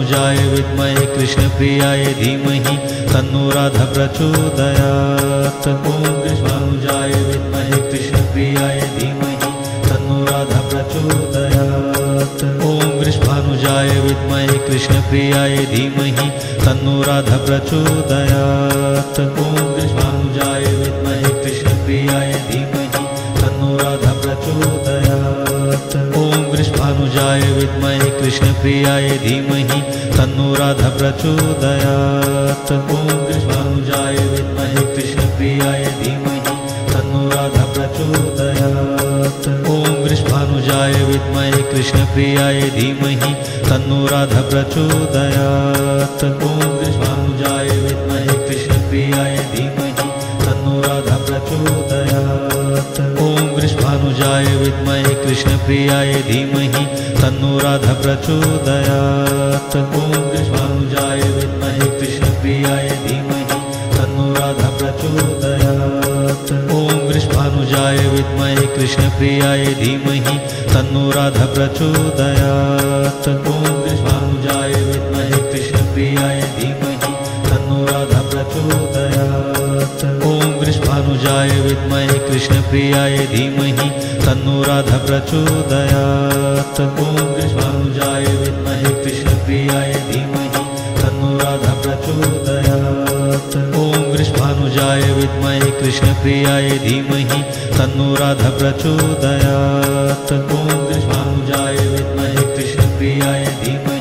वृषभानुजाय विद्महे कृष्णप्रियाय धीमहि तन्नो राधा प्रचोदयात्। ॐ वृषभानुजाय विद्महे कृष्णप्रियाय धीमहि तन्नो राधा प्रचोदयात्। ॐ वृषभानुजाय विद्महे कृष्णप्रियाय धीमहि तन्नो राधा प्रचोदयात्। ॐ वृषभानुजाय विद्महे कृष्णप्रियाय धीमहि तन्नो राधा प्रचोदयात्। ॐ वृषभानुजाय विद्महे कृष्णप्रियाय धीमहि तन्नो राधा प्रचोदयात्। ॐ वृषभानुजाय विद्महे कृष्णप्रियाय धीमहि तन्नो राधा प्रचोदयात्। ॐ वृषभानुजाय विद्महे कृष्णप्रियाय धीमहि तन्नो राधा प्रचोदयात्। ॐ वृषभानुजाय विद्महे कृष्णप्रियाय धीमहि तन्नो राधा प्रचोदयात्। ॐ वृषभानुजाय विद्महे कृष्णप्रियाय धीमहि तन्नो राधा प्रचोदयात्। ॐ वृषभानुजाय विद्महे कृष्णप्रियाय धीमहि तन्नो राधा प्रचोदयात्। ॐ वृषभानुजाय विद्महे कृष्णप्रियाय धीमहि तन्नो राधा प्रचोदयात्। ॐ वृषभानुजाय विद्महे कृष्णप्रियाय धीमहि तन्नो राधा प्रचोदयात्। ॐ वृषभानुजाय विद्महे कृष्णप्रियाय धीमहि तन्नो राधा प्रचोदयात्। ॐ वृषभानुजाय विद्महे कृष्णप्रियाय धीमहि तन्नो राधा प्रचोदयात्। ॐ वृषभानुजाय विद्महे कृष्णप्रियाय धीमहि तन्नो राधा प्रचोदयात्। ॐ वृषभानुजाय विद्महे कृष्णप्रियाय धीमहि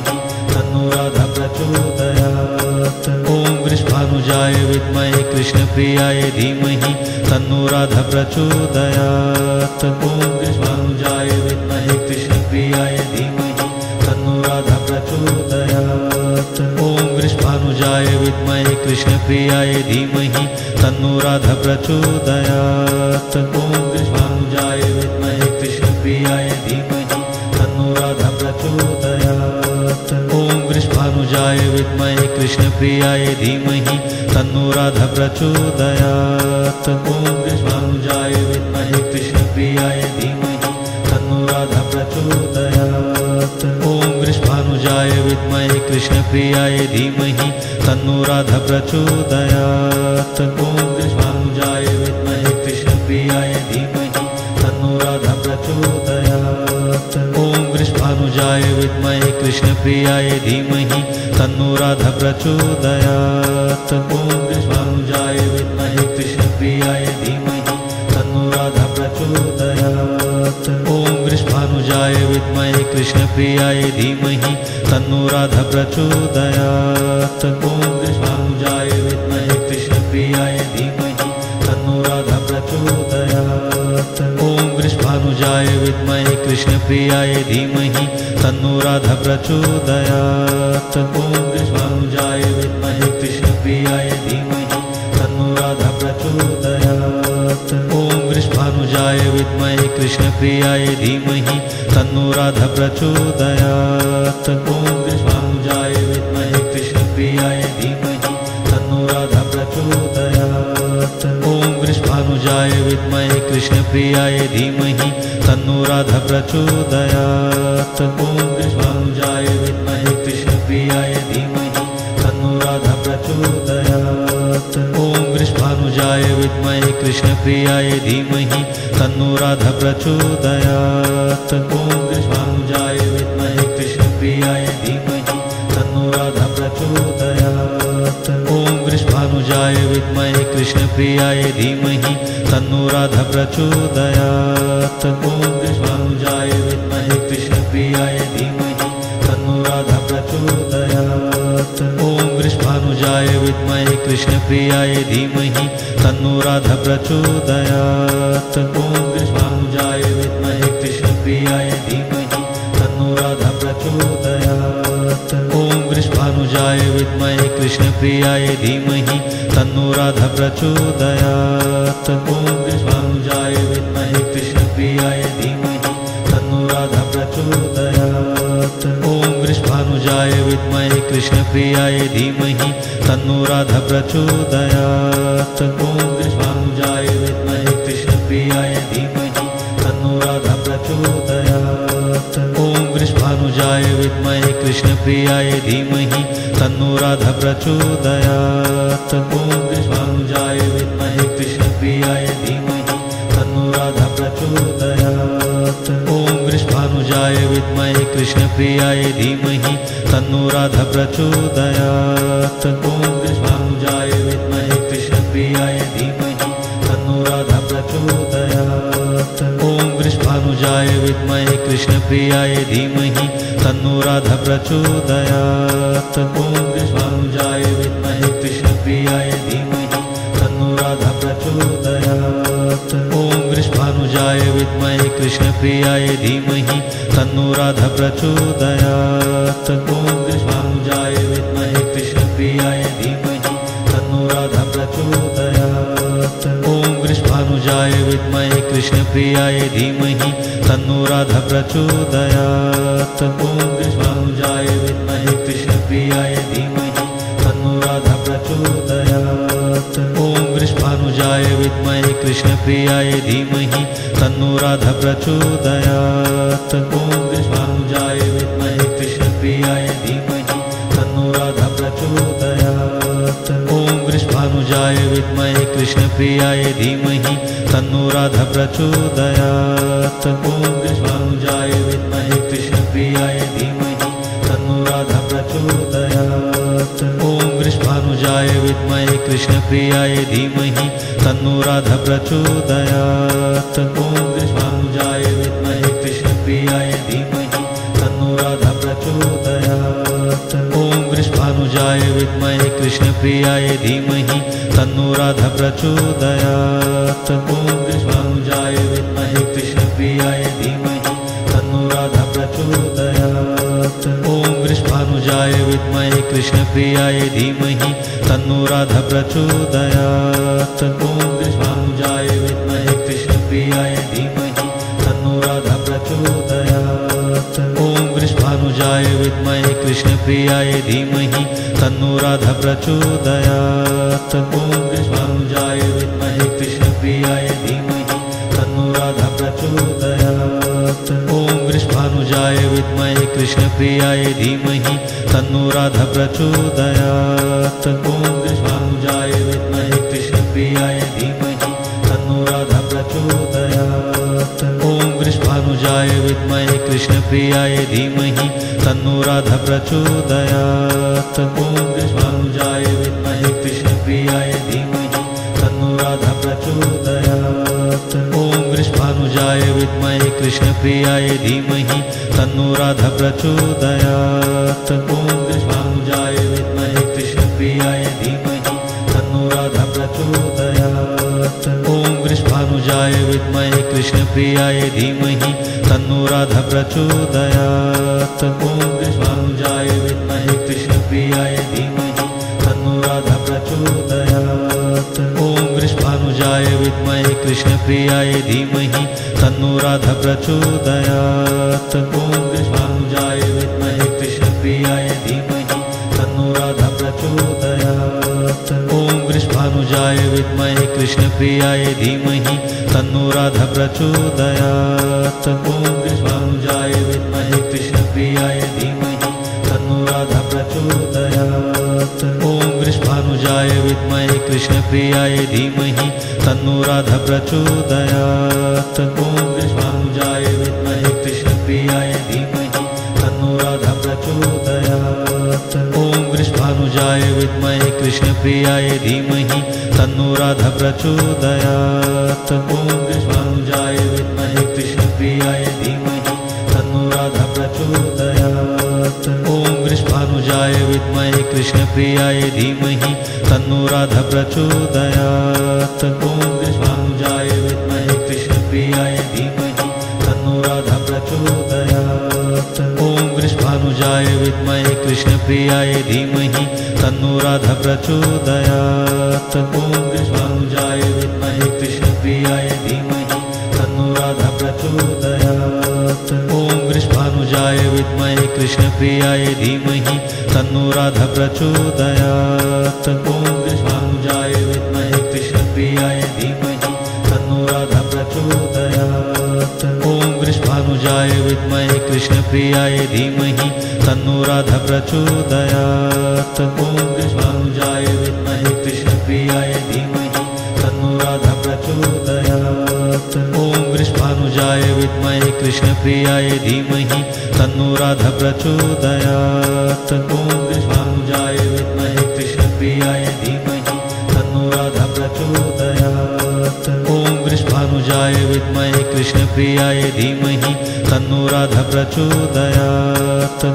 तन्नो राधा प्रचोदयात्। ॐ वृषभानुजाय विद्महे कृष्णप्रियाय धीमहि तन्नो राधा प्रचोदयात्। ॐ वृषभानुजाय विद्महे कृष्णप्रियाय धीमहि तन्नो राधा प्रचोदयात्। ॐ वृषभानुजाय विद्महे कृष्णप्रियाय धीमहि तन्नो राधा प्रचोदयात्। ॐ वृषभानुजाय विद्महे कृष्णप्रियाय धीमहि तन्नो राधा प्रचोदयात्। ॐ वृषभानुजाय विद्महे कृष्णप्रियाय धीमहि तन्नो राधा प्रचोदयात्। ॐ वृषभानुजाय विद्महे कृष्णप्रियाय धीमहि तन्नो राधा प्रचोदयात्। ॐ वृषभानुजाय विद्महे कृष्णप्रियाय धीमहि तन्नो राधा प्रचोदयात्। ॐ वृषभानुजाय विद्महे कृष्णप्रियाय धीमहि तन्नो राधा प्रचोदयात्। ॐ वृषभानुजाय विद्महे कृष्णप्रियाय धीमहि तन्नो राधा प्रचोदयात्। ॐ वृषभानुजाय विद्महे कृष्णप्रियाय धीमहि तन्नो राधा प्रचोदयात्। ॐ वृषभानुजाय विद्महे कृष्णप्रियाय धीमहि तन्नो राधा प्रचोदयात्। ॐ वृषभानुजाय विद्महे कृष्णप्रियाय धीमहि तन्नो राधा प्रचोदयात्। ॐ वृषभानुजाय विद्महे कृष्णप्रियाय धीमहि तन्नो राधा प्रचोदयात्। ॐ वृषभानुजाय विद्महे कृष्णप्रियाय धीमहि तन्नो राधा प्रचोदयात्। ॐ वृषभानुजाय विद्महे कृष्णप्रियाय धीमहि तन्नो राधा प्रचोदयात्। ॐ वृषभानुजाय विद्महे कृष्णप्रियाय धीमहि तन्नो राधा प्रचोदयात्। ॐ वृषभानुजाय विद्महे कृष्णप्रियाय धीमहि तन्नो राधा प्रचोदयात्। ॐ वृषभानुजाय विद्महे कृष्णप्रियाय धीमहि तन्नो राधा प्रचोदयात्। ॐ वृषभानुजाय विद्महे कृष्णप्रियाय धीमहि तन्नो राधा प्रचोदयात्। ॐ वृषभानुजाय विद्महे कृष्णप्रियाय धीमहि तन्नो राधा प्रचोदयात्। ॐ वृषभानुजाय विद्महे कृष्णप्रियाय धीमहि तन्नो राधा प्रचोदयात्। ॐ वृषभानुजाय विद्महे कृष्णप्रियाय धीमहि तन्नो राधा प्रचोदयात्। ॐ वृषभानुजाय विद्महे कृष्णप्रियाय धीमहि तन्नो राधा प्रचोदयात्। ॐ वृषभानुजाय विद्महे कृष्णप्रियाय धीमहि तन्नो राधा प्रचोदयात्। ॐ वृषभानुजाय विद्महे कृष्णप्रियाय धीमहि तन्नो राधा प्रचोदयात्। ॐ वृषभानुजाय विद्महे कृष्णप्रियाय धीमहि तन्नो राधा प्रचोदयात्। ॐ वृषभानुजाय विद्महे कृष्णप्रियाय धीमहि तन्नो राधा प्रचोदयात्। ॐ वृषभानुजाय विद्महे कृष्णप्रियाय धीमहि तन्नो राधा प्रचोदयात्। ॐ वृषभानुजाय विद्महे कृष्णप्रियाय कृष्णप्रियाय धीमहि तन्नो राधा प्रचोदयात्। ॐ वृषभानुजाय विद्महे कृष्णप्रियाय धीमहि तन्नो राधा प्रचोदयात्। ॐ वृषभानुजाय विद्महे कृष्णप्रियाय धीमहि तन्नो राधा प्रचोदयात्। ॐ वृषभानुजाय विद्महे कृष्णप्रियाय धीमहि तन्नो राधा प्रचोदयात्। ॐ वृषभानुजाय विद्महे कृष्णप्रियाय धीमहि तन्नो राधा प्रचोदयात्। ॐ वृषभानुजाय विद्महे कृष्णप्रियाय धीमहि तन्नो राधा प्रचोदयात्। ॐ वृषभानुजाय विद्महे कृष्णप्रियाय धीमहि तन्नो राधा प्रचोदयात्। ॐ वृषभानुजाय विद्महे कृष्णप्रियाय धीमहि तन्नो राधा प्रचोदयात्। ॐ वृषभानुजाय विद्महे कृष्णप्रियाय धीमहि तन्नो राधा प्रचोदयात्। ॐ वृषभानुजाय विद्महे कृष्णप्रियाय धीमहि तन्नो राधा प्रचोदयात्। ॐ वृषभानुजाय विद्महे कृष्णप्रियाय धीमहि तन्नो राधा प्रचोदयात्। ॐ वृषभानुजाय विद्महे कृष्णप्रियाय धीमहि तन्नो राधा प्रचोदयात्। ॐ वृषभानुजाय विद्महे कृष्णप्रियाय धीमहि तन्नो राधा प्रचोदयात्। ॐ वृषभानुजाय विद्महे कृष्णप्रियाय धीमहि तन्नो राधा प्रचोदयात्। ॐ वृषभानुजाय विद्महे कृष्णप्रियाय धीमहि तन्नो राधा प्रचोदयात्। ॐ वृषभानुजाय विद्महे कृष्णप्रियाय धीमहि तन्नो राधा प्रचोदयात्। ॐ वृषभानुजाय विद्महे कृष्णप्रियाय धीमहि तन्नो राधा प्रचोदयात्। ॐ वृषभानुजाय विद्महे कृष्णप्रियाय धीमहि तन्नो राधा प्रचोदयात्। ॐ वृषभानुजाय विद्महे कृष्णप्रियाय धीमहि तन्नो राधा प्रचोदयात्। ॐ वृषभानुजाय विद्महे कृष्णप्रियाय धीमहि तन्नो राधा प्रचोदयात्। ॐ वृषभानुजाय विद्महे कृष्णप्रियाय धीमहि तन्नो राधा प्रचोदयात्। ॐ वृषभानुजाय विद्महे कृष्णप्रियाय धीमहि तन्नो राधा प्रचोदयात्। ॐ वृषभानुजाय विद्महे कृष्णप्रियाय धीमहि तन्नो राधा प्रचोदयात्। ॐ वृषभानुजाय विद्महे कृष्णप्रियाय धीमहि तन्नो राधा प्रचोदयात्। ॐ वृषभानुजाय विद्महे कृष्णप्रियाय धीमहि तन्नो राधा प्रचोदयात्। ॐ वृषभानुजाय विद्महे कृष्णप्रियाय धीमहि तन्नो राधा प्रचोदयात्। ॐ वृषभानुजाय विद्महे कृष्णप्रियाय धीमहि तन्नो राधा प्रचोदयात्। ॐ वृषभानुजाय विद्महे कृष्णप्रियाय धीमहि तन्नो राधा प्रचोदयात्। ॐ वृषभानुजाय विद्महे कृष्णप्रियाय धीमहि तन्नो राधा प्रचोदयात्। ॐ वृषभानुजाय विद्महे कृष्णप्रियाय धीमहि तन्नो राधा प्रचोदयात्। ॐ वृषभानुजाय विद्महे कृष्णप्रियाय धीमहि तन्नो राधा प्रचोदयात्। ॐ वृषभानुजाय विद्महे कृष्णप्रियाय धीमहि तन्नो राधा प्रचोदयात्। ॐ वृषभानुजाय विद्महे कृष्णप्रियाय धीमहि तन्नो राधा प्रचोदयात्। ॐ वृषभानुजाय विद्महे कृष्णप्रियाय धीमहि तन्नो राधा प्रचोदयात्। ॐ वृषभानुजाय विद्महे कृष्णप्रियाय धीमहि तन्नो राधा प्रचोदयात्। ॐ वृषभानुजाय विद्महे कृष्णप्रियाय धीमहि तन्नो राधा प्रचोदयात्। ॐ वृषभानुजाय विद्महे कृष्णप्रियाय धीमहि तन्नो राधा प्रचोदयात्। ॐ वृषभानुजाय विद्महे कृष्णप्रियाय धीमहि तन्नो राधा प्रचोदयात्। ॐ वृषभानुजाय विद्महे कृष्णप्रियाय धीमहि तन्नो राधा प्रचोदयात्। ॐ वृषभानुजाय विद्महे कृष्णप्रियाय धीमहि तन्नो राधा प्रचोदयात्। ॐ वृषभानुजाय विद्महे कृष्णप्रियाय धीमहि तन्नो राधा प्रचोदयात्। ॐ वृषभानुजाय विद्महे कृष्णप्रियाय धीमहि तन्नो राधा प्रचोदयात्। ॐ वृषभानुजाय विद्महे कृष्णप्रियाय धीमहि तन्नो राधा प्रचोदयात्। ॐ वृषभानुजाय विद्महे कृष्णप्रियाय धीमहि तन्नो राधा प्रचोदयात्। ॐ वृषभानुजाय वृषभानुजाय विद्महे कृष्णप्रियाय धीमहि तन्नो राधा प्रचोदयात्। ॐ वृषभानुजाय विद्महे कृष्णप्रियाय धीमहि तन्नो राधा प्रचोदयात्। ॐ वृषभानुजाय विद्महे कृष्णप्रियाय धीमहि तन्नो राधा प्रचोदयात्। ॐ वृषभानुजाय विद्महे कृष्णप्रियाय धीमहि तन्नो राधा प्रचोदयात्। ॐ वृषभानुजाय विद्महे कृष्णप्रियाय धीमहि तन्नो राधा प्रचोदयात्। ॐ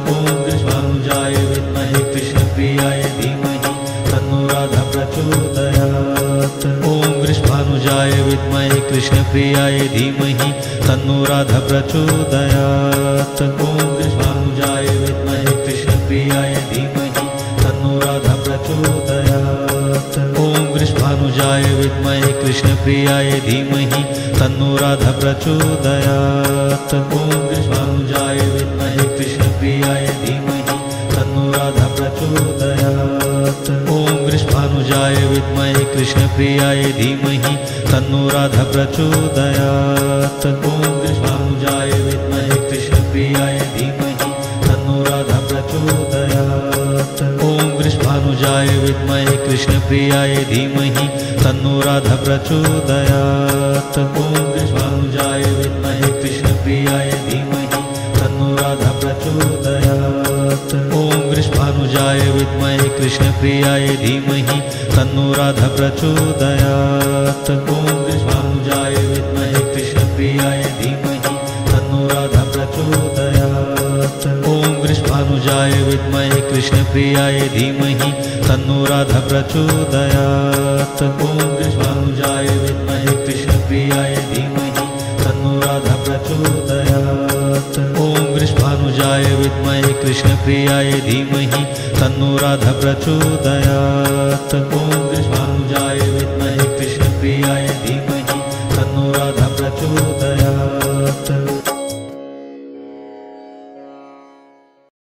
वृषभानुजाय विद्महे कृष्णप्रियाय धीमहि तन्नो राधा प्रचोदयात्। ॐ वृषभानुजाय विद्महे कृष्णप्रियाय धीमहि तन्नो राधा प्रचोदयात्। ॐ वृषभानुजाय विद्महे कृष्णप्रियाय धीमहि तन्नो राधा प्रचोदयात्। ॐ वृषभानुजाय विद्महे कृष्णप्रियाय धीमहि तन्नो राधा प्रचोदयात्। ॐ वृषभानुजाय विद्महे कृष्णप्रियाय धीमहि तन्नो राधा प्रचोदयात्। ॐ वृषभानुजाय विद्महे कृष्णप्रियाय धीमहि तन्नो राधा प्रचोदयात्। ॐ वृषभानुजाय विद्महे कृष्णप्रियाय धीमहि तन्नो राधा प्रचोदयात्। ॐ वृषभानुजाय विद्महे कृष्णप्रियाय धीमहि तन्नो राधा प्रचोदयात्। ॐ वृषभानुजाय विद्महे कृष्णप्रियाय धीमहि तन्नो राधा प्रचोदयात्। ॐ वृषभानुजाय विद्महे कृष्णप्रियाय धीमहि तन्नो राधा प्रचोदयात्। ॐ वृषभानुजाय विद्महे कृष्णप्रियाय धीमहि तन्नो राधा प्रचोदयात्। ॐ वृषभानुजाय विद्महे कृष्णप्रियाय धीमहि तन्नो राधा प्रचोदयात्। ॐ वृषभानुजाय विद्महे कृष्णप्रियाय धीमहि तन्नो राधा प्रचोदयात्। ॐ वृषभानुजाय विद्महे कृष्णप्रियाय धीमहि तन्नो राधा प्रचोदयात्। ॐ वृषभानुजाय विद्महे कृष्णप्रियाय धीमहि तन्नो राधा प्रचोदयात्।